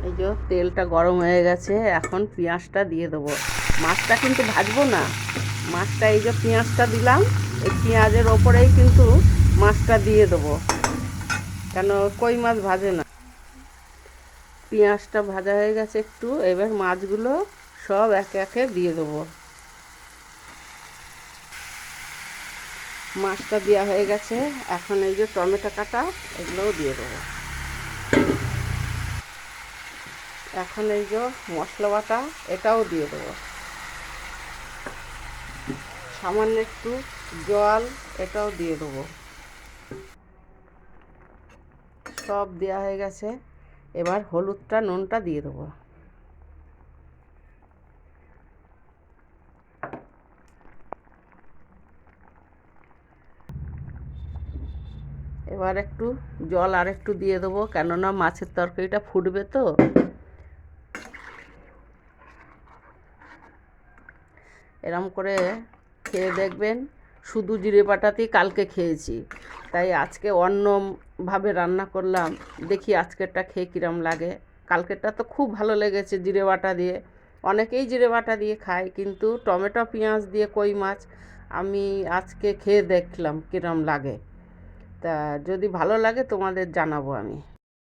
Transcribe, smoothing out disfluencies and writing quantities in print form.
এই যে তেলটা গরম হয়ে গেছে, এখন পেঁয়াজটা দিয়ে দেবো। মাছটা কিন্তু ভাজবো না, মাছটা এই যে পেঁয়াজটা দিলাম, এই পেঁয়াজের ওপরেই কিন্তু মাছটা দিয়ে দেবো, কেন কই মাছ ভাজে না। পেঁয়াজটা ভাজা হয়ে গেছে একটু, এবার মাছগুলো সব একে একে দিয়ে দেবো। মাছটা দেওয়া হয়ে গেছে, এখন এই যে টমেটো কাটা এগুলোও দিয়ে দেবো। এখন এই যে মশলা বাটা এটাও দিয়ে দেবো, সামান্য একটু জল এটাও দিয়ে দেবো। সব দেওয়া হয়ে গেছে, এবার হলুদটা নুনটা দিয়ে দেবো। এবার একটু জল আর একটু দিয়ে দেবো, কেননা মাছের তরকারিটা ফুটবে তো। এরম করে খেয়ে দেখবেন, শুধু জিরে বাটাতেই কালকে খেয়েছি, তাই আজকে অন্যভাবে রান্না করলাম, দেখি আজকেরটা খেয়ে কীরম লাগে। কালকেরটা তো খুব ভালো লেগেছে জিরে বাটা দিয়ে, অনেকেই জিরে বাটা দিয়ে খায়, কিন্তু টমেটো পেঁয়াজ দিয়ে কই মাছ আমি আজকে খেয়ে দেখলাম কীরম লাগে। তা যদি ভালো লাগে তোমাদের জানাবো আমি।